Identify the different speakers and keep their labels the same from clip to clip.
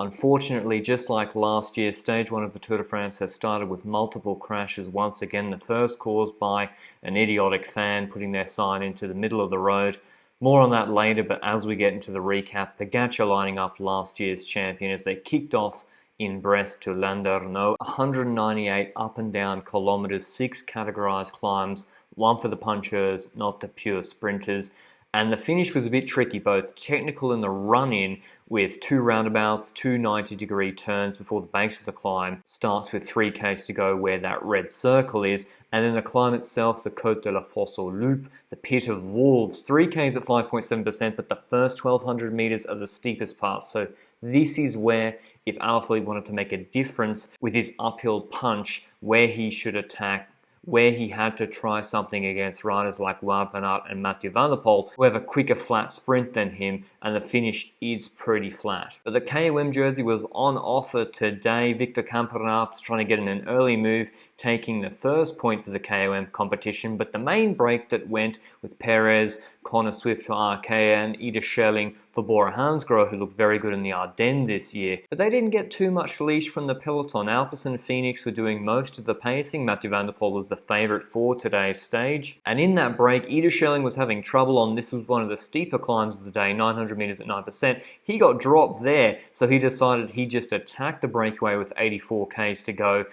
Speaker 1: Unfortunately, just like last year, stage 1 of the Tour de France has started with multiple crashes once again. The first caused by an idiotic fan putting their sign into the middle of the road. More on that later, but as we get into the recap, Pogačar lining up last year's champion as they kicked off in Brest to Landerneau. 198 up and down kilometers, 6 categorized climbs, 1 for the punchers, not the pure sprinters. And the finish was a bit tricky, both technical in the run-in with 2 roundabouts, 2 90-degree turns before the base of the climb. Starts with 3Ks to go where that red circle is. And then the climb itself, the Côte de la Fosse aux Loups, the Pit of Wolves. 3Ks at 5.7%, but the first 1,200 meters are the steepest part. So this is where, if Alaphilippe wanted to make a difference with his uphill punch, where he should attack, where he had to try something against riders like Wout van Aert and Mathieu van der Poel, who have a quicker flat sprint than him, and the finish is pretty flat. But the KOM jersey was on offer today. Victor Campenaerts trying to get in an early move, taking the first point for the KOM competition, but the main break that went with Perez, Connor Swift for Arkea, and Ida Schelling for Bora Hansgrohe, who looked very good in the Ardennes this year. But they didn't get too much leash from the peloton. Alpes and Phoenix were doing most of the pacing. Mathieu van der Poel was the favourite for today's stage. And in that break, Ida Schelling was having trouble on, this was one of the steeper climbs of the day, 900 metres at 9%. He got dropped there, so he decided he'd just attack the breakaway with 84 Ks to go,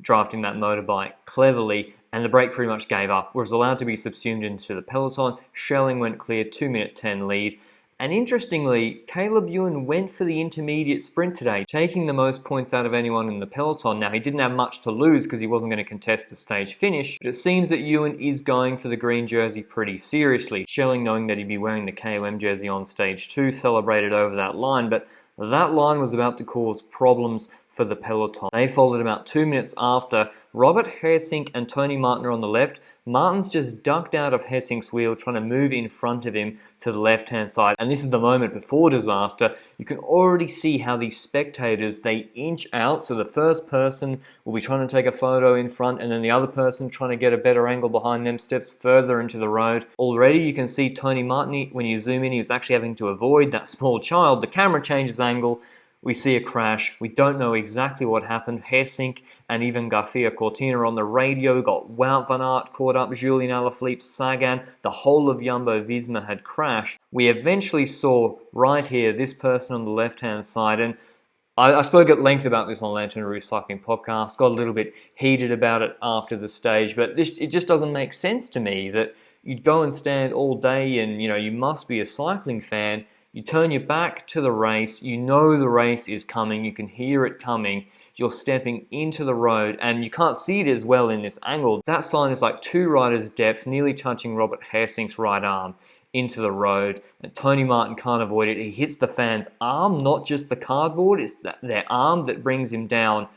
Speaker 1: drafting that motorbike cleverly, and the break pretty much gave up. Was allowed to be subsumed into the peloton. Schelling went clear, 2-minute 10 lead. And interestingly, Caleb Ewan went for the intermediate sprint today, taking the most points out of anyone in the peloton. Now, he didn't have much to lose because he wasn't going to contest the stage finish, but it seems that Ewan is going for the green jersey pretty seriously. Schelling, knowing that he'd be wearing the KOM jersey on stage 2, celebrated over that line, but that line was about to cause problems for the peloton. They folded about 2 minutes after. Robert Hersink and Tony Martin are on the left. Martin's just ducked out of Hersink's wheel, trying to move in front of him to the left-hand side. And this is the moment before disaster. You can already see how these spectators, they inch out. So the first person will be trying to take a photo in front, and then the other person trying to get a better angle behind them, steps further into the road. Already you can see Tony Martin, when you zoom in, he was actually having to avoid that small child. The camera changes angle. We see a crash. We don't know exactly what happened. Hersink and even Garcia Cortina on the radio. Got Wout van Aert caught up, Julian Alaphilippe, Sagan. The whole of Jumbo-Visma had crashed. We eventually saw right here this person on the left-hand side, and I spoke at length about this on Lanterne Rouge Cycling Podcast, got a little bit heated about it after the stage, but it just doesn't make sense to me that you'd go and stand all day and, you must be a cycling fan. You turn your back to the race, you know the race is coming, you can hear it coming, you're stepping into the road, and you can't see it as well in this angle. That sign is like 2 riders' depth, nearly touching Robert Hersink's right arm into the road, and Tony Martin can't avoid it. He hits the fan's arm, not just the cardboard, it's their arm that brings him down.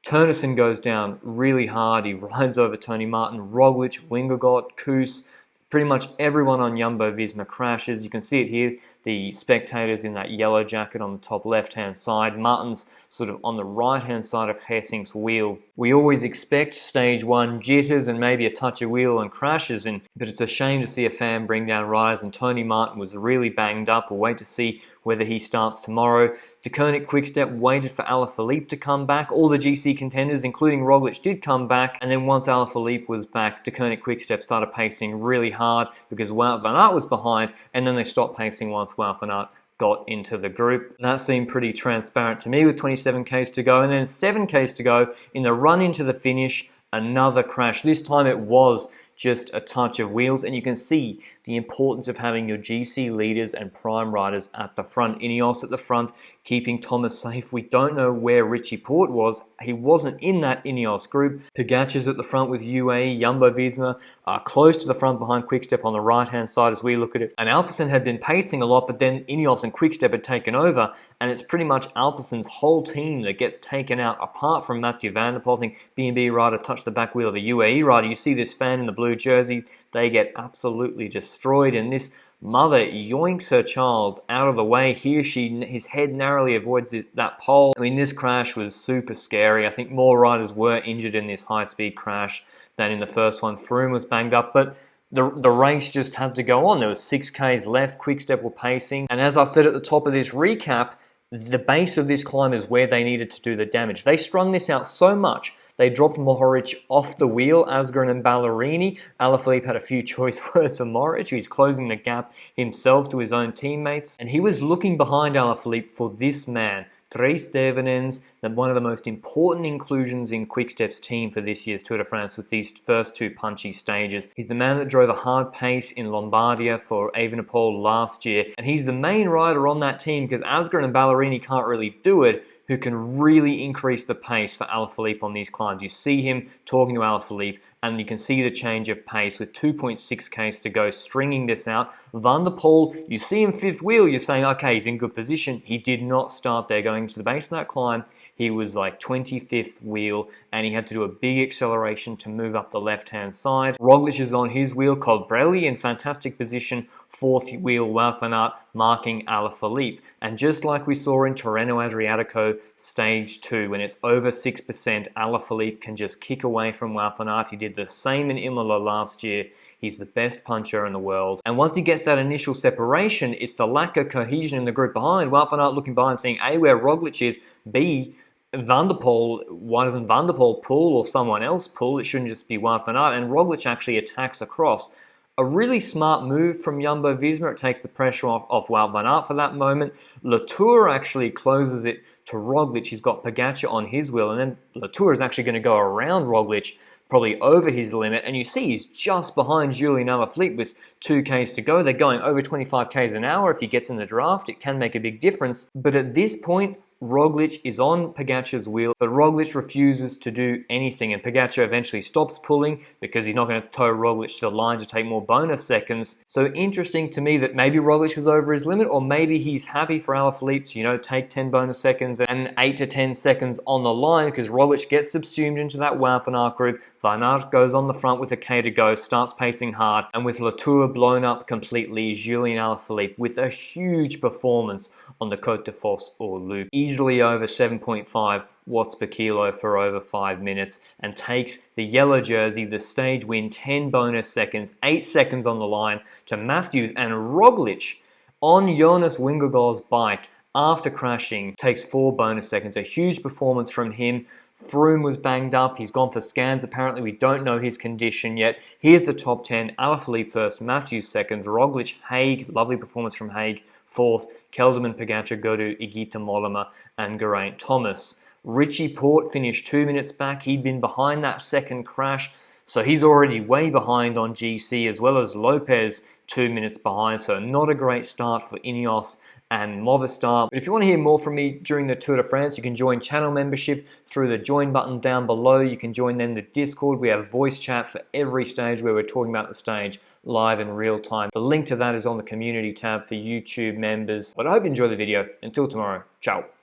Speaker 1: Turnison goes down really hard, he rides over Tony Martin, Roglič, Wingegaard, Kuss, pretty much everyone on Jumbo-Visma crashes. You can see it here, the spectators in that yellow jacket on the top left-hand side. Martin's sort of on the right-hand side of Hersink's wheel. We always expect stage 1 jitters and maybe a touch of wheel and crashes, but it's a shame to see a fan bring down riders, and Tony Martin was really banged up. We'll wait to see whether he starts tomorrow. Deceuninck Quickstep waited for Alaphilippe to come back. All the GC contenders, including Roglič, did come back, and then once Alaphilippe was back, Deceuninck Quickstep started pacing really hard because Wout van Aert was behind, and then they stopped pacing once Wout van Aert got into the group. That seemed pretty transparent to me with 27 Ks to go, and then 7 Ks to go in the run into the finish. Another crash. This time it was just a touch of wheels, and you can see the importance of having your GC leaders and prime riders at the front. Ineos at the front, keeping Thomas safe. We don't know where Richie Porte was. He wasn't in that Ineos group. Pogačar's at the front with UAE. Jumbo-Visma are close to the front behind Quickstep on the right-hand side as we look at it. And Alpecin had been pacing a lot, but then Ineos and Quickstep had taken over, and it's pretty much Alpecin's whole team that gets taken out, apart from Mathieu van der Poel. I think B&B rider touched the back wheel of the UAE rider. You see this fan in the blue jersey. They get absolutely destroyed, and this mother yoinks her child out of the way. His head narrowly avoids that pole. I mean, this crash was super scary. I think more riders were injured in this high-speed crash than in the first one. Froome was banged up, but the race just had to go on. There was 6 Ks left. Quickstep were pacing, and as I said at the top of this recap, the base of this climb is where they needed to do the damage. They strung this out so much, they dropped Mohoric off the wheel, Asgreen and Ballerini. Alaphilippe had a few choice words for Mohoric. He's closing the gap himself to his own teammates. And he was looking behind Alaphilippe for this man, Dries Devenens, one of the most important inclusions in Quickstep's team for this year's Tour de France with these first two punchy stages. He's the man that drove a hard pace in Lombardia for Evenepoel last year, and he's the main rider on that team because Asgreen and Ballerini can't really do it, who can really increase the pace for Alaphilippe on these climbs. You see him talking to Alaphilippe, and you can see the change of pace with 2.6 k's to go, stringing this out. Van der Poel, you see him fifth wheel, you're saying, okay, he's in good position. He did not start there going to the base of that climb. He was like 25th wheel, and he had to do a big acceleration to move up the left-hand side. Roglič is on his wheel. Colbrelli in fantastic position, fourth wheel. Wout van Aert marking Alaphilippe. And just like we saw in Tirreno-Adriatico Stage 2, when it's over 6%, Alaphilippe can just kick away from Wout van Aert. He did the same in Imola last year. He's the best puncher in the world. And once he gets that initial separation, it's the lack of cohesion in the group behind. Wout van Aert looking behind, seeing A, where Roglič is, B, Van der Poel, why doesn't Van der Poel pull or someone else pull? It shouldn't just be Wout van Aert. And Roglič actually attacks across. A really smart move from Jumbo-Visma. It takes the pressure off Wout van Aert for that moment. Latour actually closes it to Roglič. He's got Pogačar on his wheel, and then Latour is actually going to go around Roglič, probably over his limit, and you see he's just behind Julian Alaphilippe with 2 k's to go. They're going over 25 k's an hour. If he gets in the draft, it can make a big difference. But at this point, Roglič is on Pogačar's wheel, but Roglič refuses to do anything, and Pogačar eventually stops pulling because he's not going to tow Roglič to the line to take more bonus seconds. So interesting to me that maybe Roglič was over his limit, or maybe he's happy for Alaphilippe to, take 10 bonus seconds and 8 to 10 seconds on the line, because Roglič gets subsumed into that Wout van Aert group. Van Aert goes on the front with a K to go, starts pacing hard, and with Latour blown up completely, Julian Alaphilippe with a huge performance on the Côte de Fosse or Loop, easily over 7.5 watts per kilo for over 5 minutes, and takes the yellow jersey, the stage win, 10 bonus seconds, 8 seconds on the line to Matthews. And Roglič on Jonas Vingegaard's bike after crashing takes 4 bonus seconds. A huge performance from him. Froome was banged up. He's gone for scans. Apparently, we don't know his condition yet. Here's the top 10. Alaphilippe first, Matthews second, Roglič, Haig, lovely performance from Haig, fourth. Kelderman, Pogačar go to Igita Mollema and Geraint Thomas. Richie Porte finished 2 minutes back. He'd been behind that second crash, so he's already way behind on GC, as well as Lopez 2 minutes behind. So not a great start for Ineos and Movistar. But if you want to hear more from me during the Tour de France, you can join channel membership through the join button down below. You can join then the Discord. We have voice chat for every stage where we're talking about the stage live in real time. The link to that is on the community tab for YouTube members. But I hope you enjoy the video. Until tomorrow, ciao.